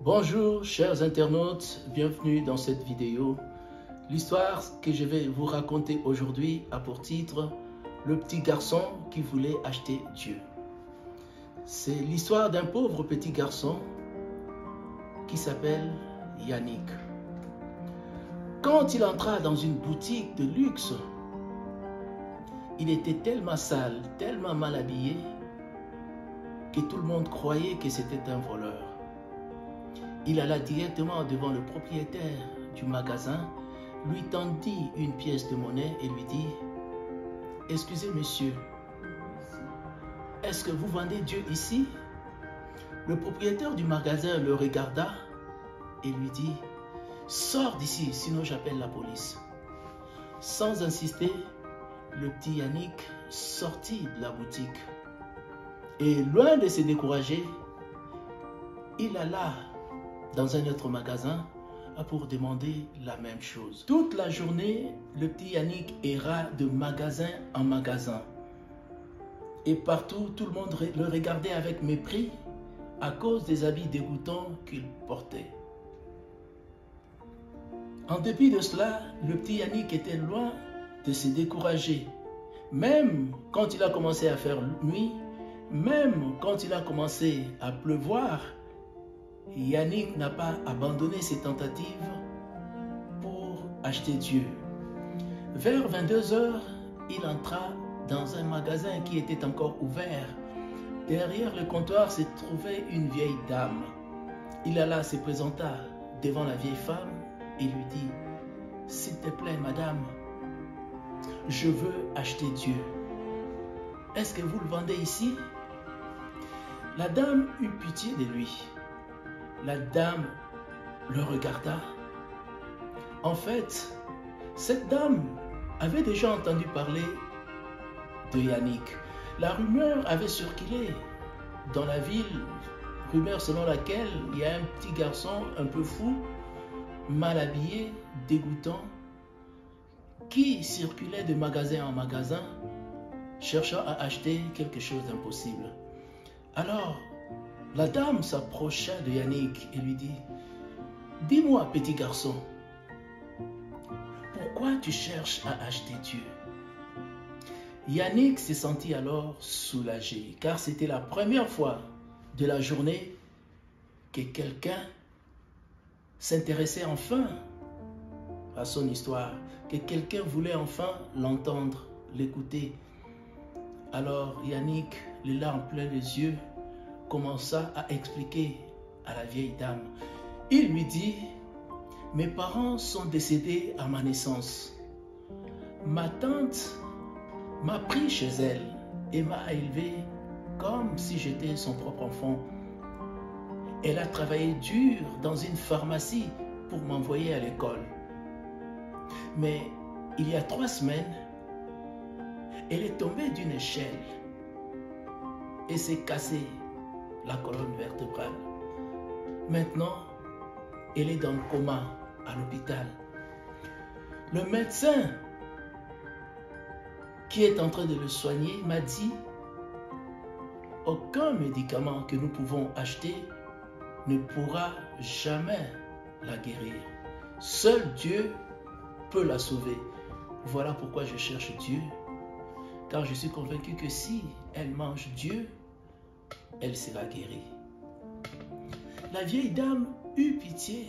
Bonjour chers internautes, bienvenue dans cette vidéo. L'histoire que je vais vous raconter aujourd'hui a pour titre « Le petit garçon qui voulait acheter Dieu ». C'est l'histoire d'un pauvre petit garçon qui s'appelle Yannick. Quand il entra dans une boutique de luxe, il était tellement sale, tellement mal habillé que tout le monde croyait que c'était un voleur. Il alla directement devant le propriétaire du magasin, lui tendit une pièce de monnaie et lui dit « Excusez monsieur, est-ce que vous vendez Dieu ici ?» Le propriétaire du magasin le regarda et lui dit « Sors d'ici, sinon j'appelle la police. » Sans insister, le petit Yannick sortit de la boutique. Et loin de se décourager, il alla dans un autre magasin pour demander la même chose. Toute la journée, le petit Yannick erra de magasin en magasin. Et partout, tout le monde le regardait avec mépris à cause des habits dégoûtants qu'il portait. En dépit de cela, le petit Yannick était loin de se décourager. Même quand il a commencé à faire nuit, même quand il a commencé à pleuvoir, Yannick n'a pas abandonné ses tentatives pour acheter Dieu. Vers 22 h, il entra dans un magasin qui était encore ouvert. Derrière le comptoir se trouvait une vieille dame. Il alla se présenta devant la vieille femme et lui dit « S'il te plaît, madame, je veux acheter Dieu. Est-ce que vous le vendez ici ?» La dame eut pitié de lui. La dame le regarda. En fait, cette dame avait déjà entendu parler de Yannick. La rumeur avait circulé dans la ville, rumeur selon laquelle il y a un petit garçon un peu fou, mal habillé, dégoûtant, qui circulait de magasin en magasin, cherchant à acheter quelque chose d'impossible. Alors, la dame s'approcha de Yannick et lui dit « Dis-moi, petit garçon, pourquoi tu cherches à acheter Dieu ?» Yannick se sentit alors soulagé, car c'était la première fois de la journée que quelqu'un s'intéressait enfin à son histoire, que quelqu'un voulait enfin l'entendre, l'écouter. Alors Yannick, les larmes pleines les yeux, commença à expliquer à la vieille dame. Il lui dit « Mes parents sont décédés à ma naissance. Ma tante m'a pris chez elle et m'a élevé comme si j'étais son propre enfant. Elle a travaillé dur dans une pharmacie pour m'envoyer à l'école. Mais il y a 3 semaines, elle est tombée d'une échelle et s'est cassée la colonne vertébrale. Maintenant, elle est dans le coma à l'hôpital. Le médecin qui est en train de le soigner m'a dit « Aucun médicament que nous pouvons acheter ne pourra jamais la guérir. Seul Dieu peut la sauver. Voilà pourquoi je cherche Dieu, car je suis convaincu que si elle mange Dieu, elle sera guérie. » La vieille dame eut pitié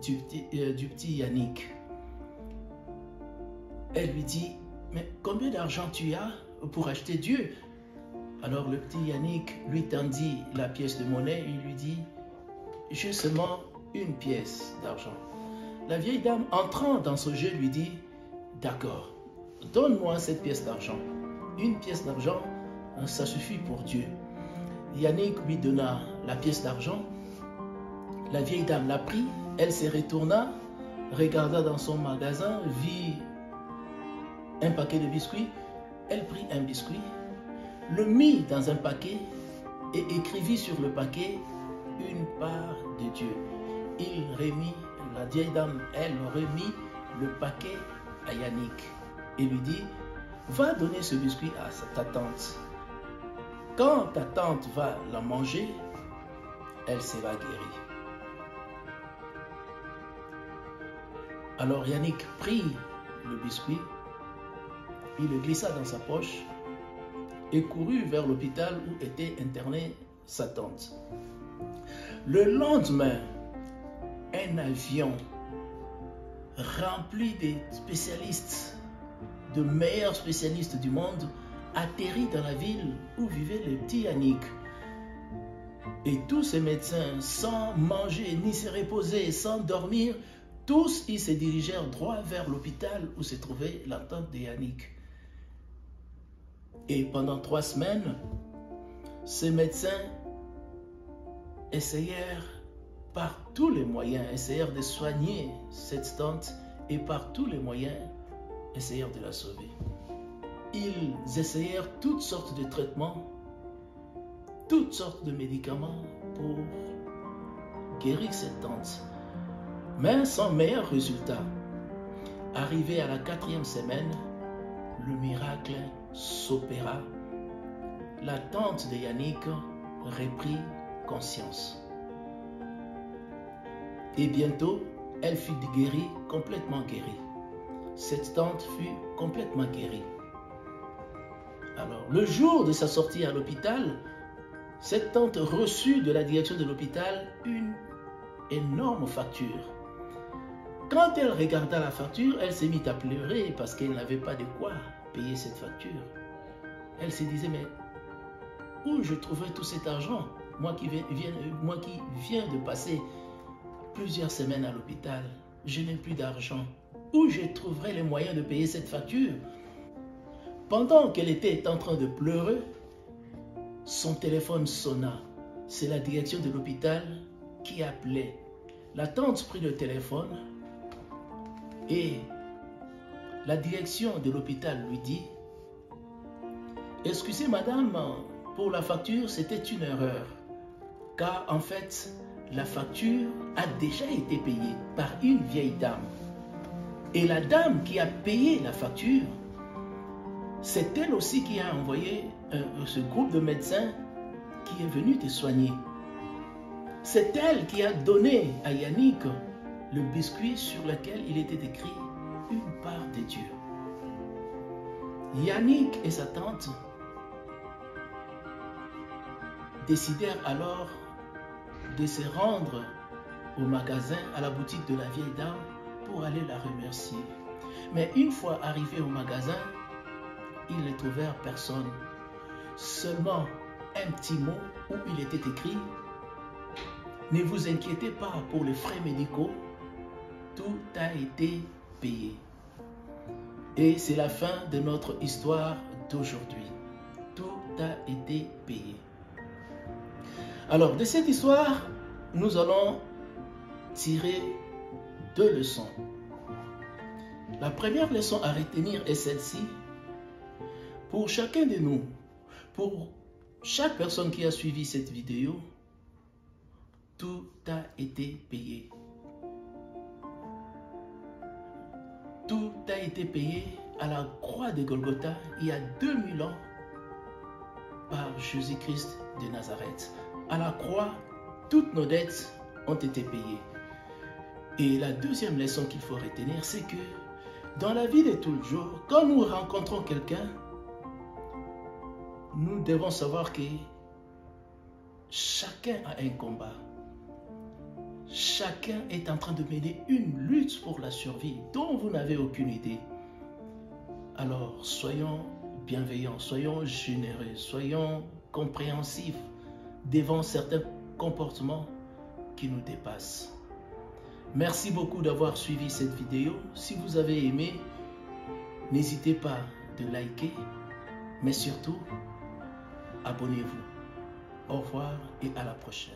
du petit Yannick. Elle lui dit « Mais combien d'argent tu as pour acheter Dieu ?» Alors le petit Yannick lui tendit la pièce de monnaie et lui dit « J'ai seulement une pièce d'argent. » La vieille dame, entrant dans ce jeu, lui dit « D'accord, donne-moi cette pièce d'argent. Une pièce d'argent, ça suffit pour Dieu. » Yannick lui donna la pièce d'argent. La vieille dame la prit, elle se retourna, regarda dans son magasin, vit un paquet de biscuits. Elle prit un biscuit, le mit dans un paquet et écrivit sur le paquet une part de Dieu. Il remit, la vieille dame, elle remit le paquet à Yannick et lui dit « Va donner ce biscuit à ta tante. Quand ta tante va la manger, elle sera guérie. » Alors Yannick prit le biscuit, il le glissa dans sa poche et courut vers l'hôpital où était internée sa tante. Le lendemain, un avion rempli de spécialistes, de meilleurs spécialistes du monde, atterrit dans la ville où vivait le petit Yannick. Et tous ces médecins, sans manger ni se reposer, sans dormir, tous ils se dirigèrent droit vers l'hôpital où se trouvait la tante de Yannick. Et pendant 3 semaines, ces médecins essayèrent par tous les moyens, essayèrent de soigner cette tante et par tous les moyens, essayèrent de la sauver. Ils essayèrent toutes sortes de traitements, toutes sortes de médicaments pour guérir cette tante, mais sans meilleur résultat. Arrivé à la 4e semaine, le miracle s'opéra. La tante de Yannick reprit conscience. Et bientôt, elle fut guérie, complètement guérie. Cette tante fut complètement guérie. Alors, le jour de sa sortie à l'hôpital, cette tante reçut de la direction de l'hôpital une énorme facture. Quand elle regarda la facture, elle s'est mise à pleurer parce qu'elle n'avait pas de quoi payer cette facture. Elle se disait, mais où je trouverai tout cet argent, moi qui viens de passer plusieurs semaines à l'hôpital, je n'ai plus d'argent. Où je trouverai les moyens de payer cette facture? Pendant qu'elle était en train de pleurer, son téléphone sonna. C'est la direction de l'hôpital qui appelait. La tante prit le téléphone et la direction de l'hôpital lui dit « Excusez madame, pour la facture, c'était une erreur. Car en fait, la facture a déjà été payée par une vieille dame. Et la dame qui a payé la facture, c'est elle aussi qui a envoyé ce groupe de médecins qui est venu te soigner. C'est elle qui a donné à Yannick le biscuit sur lequel il était écrit une part de Dieu. » Yannick et sa tante décidèrent alors de se rendre au magasin, à la boutique de la vieille dame pour aller la remercier. Mais une fois arrivés au magasin, ils ne trouvèrent personne. Seulement un petit mot où il était écrit « Ne vous inquiétez pas pour les frais médicaux, tout a été payé. » Et c'est la fin de notre histoire d'aujourd'hui. Tout a été payé. Alors, de cette histoire, nous allons tirer 2 leçons. La première leçon à retenir est celle-ci. Pour chacun de nous, pour chaque personne qui a suivi cette vidéo, tout a été payé. Tout a été payé à la croix de Golgotha il y a 2000 ans par Jésus-Christ de Nazareth. À la croix, toutes nos dettes ont été payées. Et la deuxième leçon qu'il faut retenir, c'est que dans la vie de tous les jours, quand nous rencontrons quelqu'un, nous devons savoir que chacun a un combat. Chacun est en train de mener une lutte pour la survie dont vous n'avez aucune idée. Alors, soyons bienveillants, soyons généreux, soyons compréhensifs devant certains comportements qui nous dépassent. Merci beaucoup d'avoir suivi cette vidéo. Si vous avez aimé, n'hésitez pas de liker, mais surtout, abonnez-vous. Au revoir et à la prochaine.